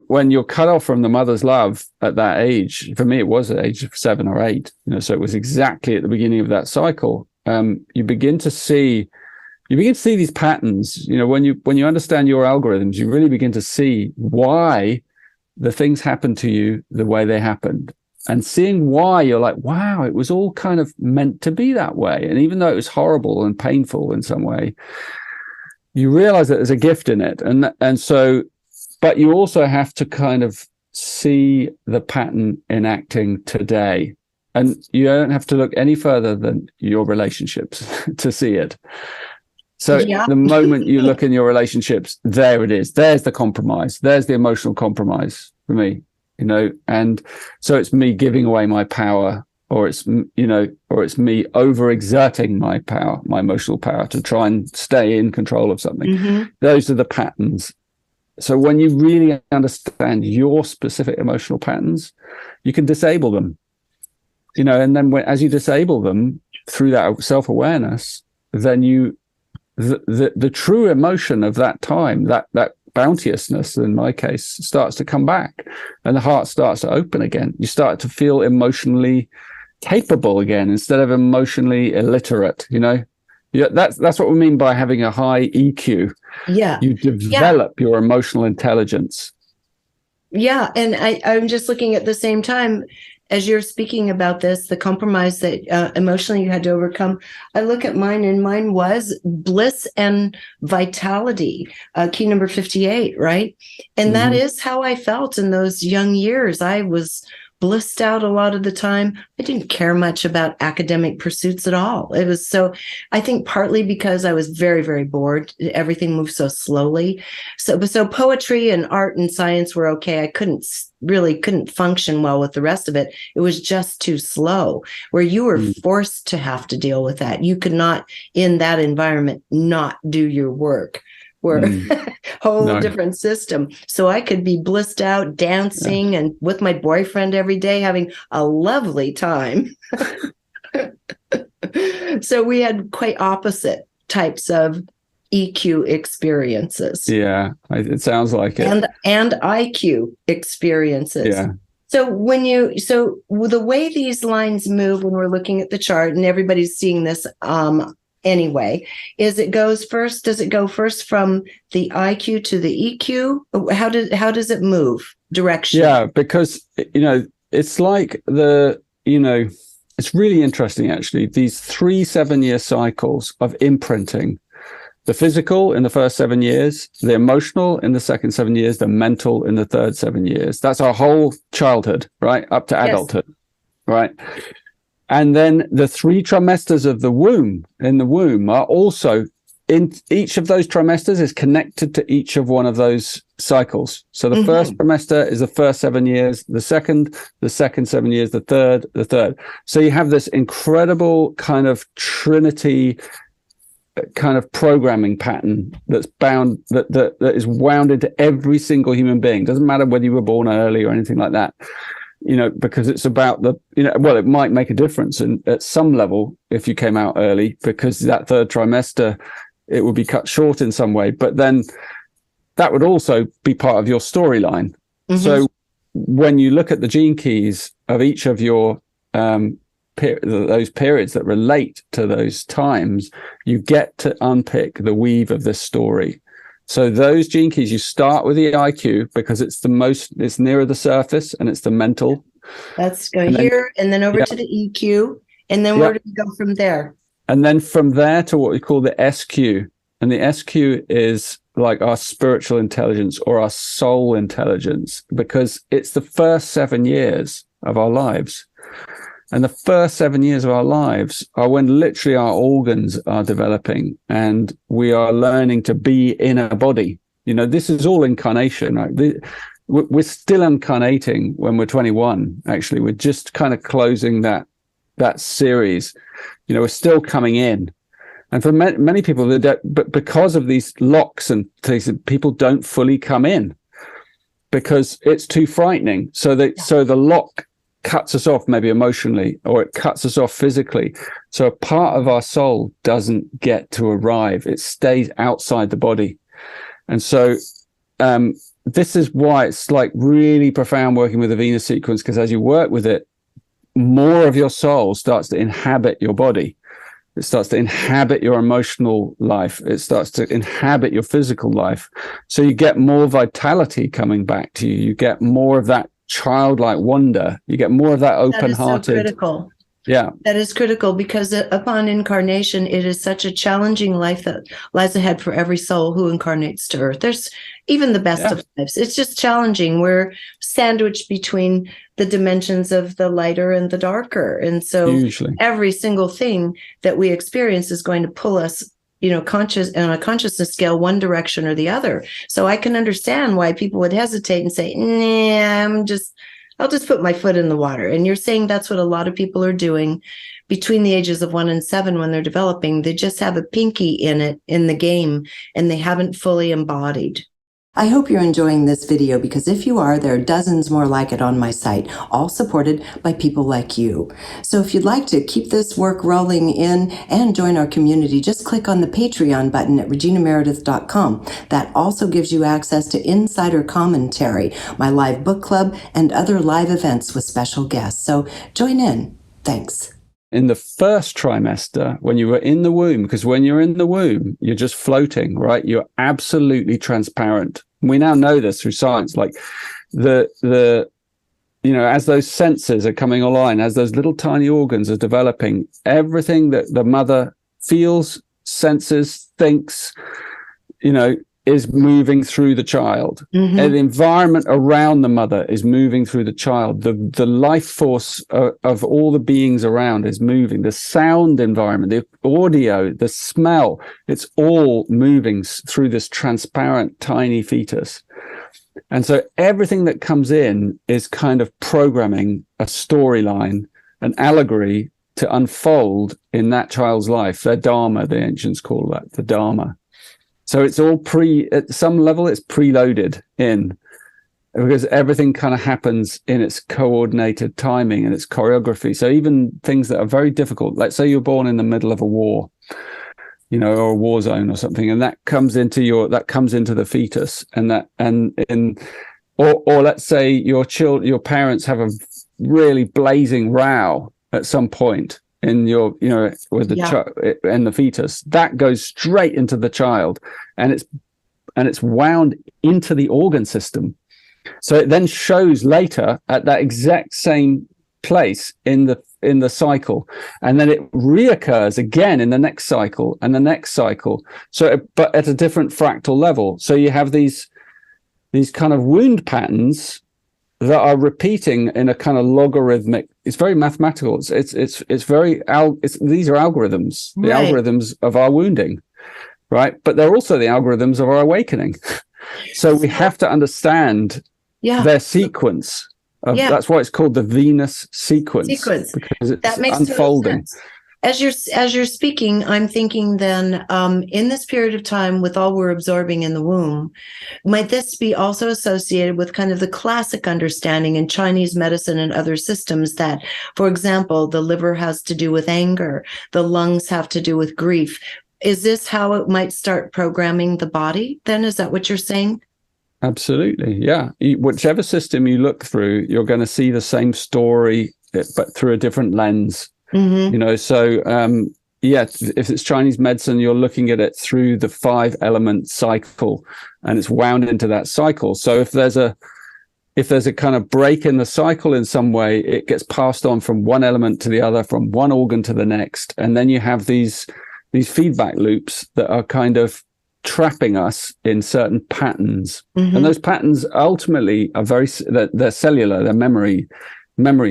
when you're cut off from the mother's love at that age, for me, it was at the age of 7 or 8, so it was exactly at the beginning of that cycle. You begin to see these patterns, when you understand your algorithms, you really begin to see why the things happen to you the way they happened. And seeing why, you're like, wow, it was all kind of meant to be that way. And even though it was horrible and painful in some way, you realize that there's a gift in it. And so, but you also have to kind of see the pattern enacting today. And you don't have to look any further than your relationships to see it. So the moment you look in your relationships, there it is. There's the compromise. There's the emotional compromise for me, and so it's me giving away my power, or it's me overexerting my power, my emotional power, to try and stay in control of something. Mm-hmm. Those are the patterns. So when you really understand your specific emotional patterns, you can disable them, and then as you disable them through that self-awareness, then the true emotion of that time, that bounteousness in my case, starts to come back, and the heart starts to open again. You start to feel emotionally capable again instead of emotionally illiterate. That's what we mean by having a high EQ. You develop your emotional intelligence. And I'm just looking at the same time as you're speaking about this, the compromise that emotionally you had to overcome. I look at mine, and mine was bliss and vitality, key number 58, right? And that is how I felt in those young years. I was blissed out a lot of the time. I didn't care much about academic pursuits at all. It was I think partly because I was very, very bored. Everything moved so slowly. So poetry and art and science were okay. I couldn't function well with the rest of it. It was just too slow, where you were forced to have to deal with that. You could not, in that environment, not do your work. Whole different system. So I could be blissed out dancing and with my boyfriend every day, having a lovely time. So we had quite opposite types of EQ experiences. Yeah, it sounds like it. And IQ experiences. Yeah. So the way these lines move when we're looking at the chart, and everybody's seeing this anyway, does it go first from the IQ to the EQ? How does it move direction? Yeah, because it's like it's really interesting actually, these 3 7-year cycles of imprinting. The physical in the first 7 years, the emotional in the second 7 years, the mental in the third 7 years. That's our whole childhood, right? Up to adulthood, right? And then the 3 trimesters of the womb are also in each of those trimesters is connected to each of one of those cycles. So the first trimester is the first 7 years, the second 7 years, the third. So you have this incredible kind of trinity kind of programming pattern that's bound, that is wound into every single human being. Doesn't matter whether you were born early or anything like that. Because it's about it might make a difference at some level if you came out early, because that third trimester, it would be cut short in some way. But then that would also be part of your storyline. So when you look at the gene keys of each of your those periods that relate to those times, you get to unpick the weave of this story. So those gene keys, you start with the IQ because it's nearer the surface, and it's the mental. Let's go here and then over to the EQ. And then where do we go from there? And then from there to what we call the SQ. And the SQ is like our spiritual intelligence or our soul intelligence, because it's the first 7 years of our lives. And the first 7 years of our lives are when literally our organs are developing and we are learning to be in a body. This is all incarnation, right? We're still incarnating when we're 21, actually. We're just kind of closing that series. We're still coming in. And for many people, but because of these locks and things, people don't fully come in because it's too frightening. So the lock cuts us off maybe emotionally, or it cuts us off physically. So a part of our soul doesn't get to arrive. It stays outside the body. And so this is why it's like really profound working with the Venus sequence, because as you work with it, more of your soul starts to inhabit your body. It starts to inhabit your emotional life. It starts to inhabit your physical life. So you get more vitality coming back to you. You get more of that childlike wonder. You get more of that open-hearted. That is so critical. Yeah. That is critical, because upon incarnation, it is such a challenging life that lies ahead for every soul who incarnates to Earth. There's even the best of lives. It's just challenging. We're sandwiched between the dimensions of the lighter and the darker. And so every single thing that we experience is going to pull us, conscious on a consciousness scale, one direction or the other. So I can understand why people would hesitate and say, nah, I'll just put my foot in the water. And you're saying that's what a lot of people are doing between the ages of 1 and 7 when they're developing. They just have a pinky in it, in the game, and they haven't fully embodied. I hope you're enjoying this video, because if you are, there are dozens more like it on my site, all supported by people like you. So if you'd like to keep this work rolling in and join our community, just click on the Patreon button at reginameredith.com. That also gives you access to insider commentary, my live book club, and other live events with special guests. So join in. Thanks. In the first trimester, when you were in the womb, because when you're in the womb, you're just floating, right? You're absolutely transparent. We now know this through science, like as those senses are coming online, as those little tiny organs are developing, everything that the mother feels, senses, thinks, is moving through the child. And the environment around the mother is moving through the child. The life force of all the beings around is moving. The sound environment, the audio, the smell, it's all moving through this transparent, tiny fetus. And so everything that comes in is kind of programming a storyline, an allegory to unfold in that child's life. Their dharma, the ancients call that, the dharma. So it's all at some level, it's preloaded in, because everything kind of happens in its coordinated timing and its choreography. So even things that are very difficult, let's say you're born in the middle of a war, or a war zone or something, and that comes into the fetus, or let's say your parents have a really blazing row at some point in your, with the fetus, that goes straight into the child, and it's wound into the organ system. So it then shows later at that exact same place in the cycle, and then it reoccurs again in the next cycle and the next cycle. But at a different fractal level. So you have these kind of wound patterns that are repeating in a kind of logarithmic. It's very mathematical. These are algorithms, the algorithms of our wounding, right? But they're also the algorithms of our awakening. So we have to understand their sequence. That's why it's called the Venus sequence. Because it's unfolding. As you're speaking, I'm thinking then, in this period of time, with all we're absorbing in the womb, might this be also associated with kind of the classic understanding in Chinese medicine and other systems that, for example, the liver has to do with anger, the lungs have to do with grief? Is this how it might start programming the body then? Is that what you're saying? Absolutely, yeah. Whichever system you look through, you're going to see the same story, but through a different lens. So if it's Chinese medicine, you're looking at it through the 5-element cycle, and it's wound into that cycle. So if there's a kind of break in the cycle in some way, it gets passed on from one element to the other, from one organ to the next, and then you have these feedback loops that are kind of trapping us in certain patterns. And those patterns ultimately are they're cellular, they're memory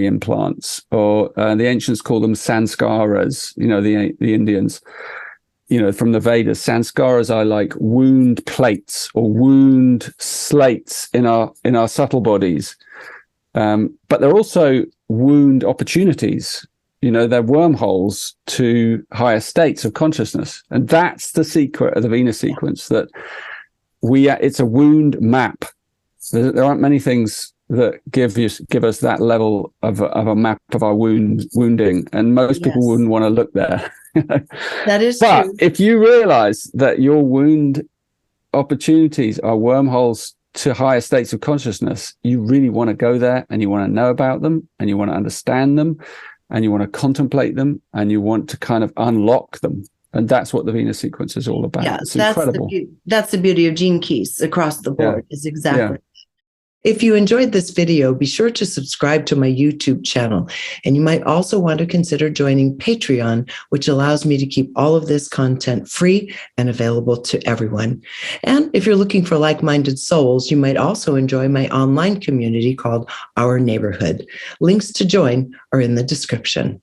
implants, or the ancients call them sanskaras, the Indians, from the Vedas. Sanskaras are like wound plates or wound slates in our subtle bodies. But they're also wound opportunities. They're wormholes to higher states of consciousness. And that's the secret of the Venus sequence, that it's a wound map. There aren't many things that give us that level of a map of our wounding, and most people wouldn't want to look there. That is but true. If you realize that your wound opportunities are wormholes to higher states of consciousness, you really want to go there, and you want to know about them, and you want to understand them, and you want to contemplate them, and you want to kind of unlock them. And that's what the Venus sequence is all about. Yeah, it's incredible. That's the beauty of Gene Keys across the board, is exactly. Yeah. If you enjoyed this video, be sure to subscribe to my YouTube channel. And you might also want to consider joining Patreon, which allows me to keep all of this content free and available to everyone. And if you're looking for like-minded souls, you might also enjoy my online community called Our Neighborhood. Links to join are in the description.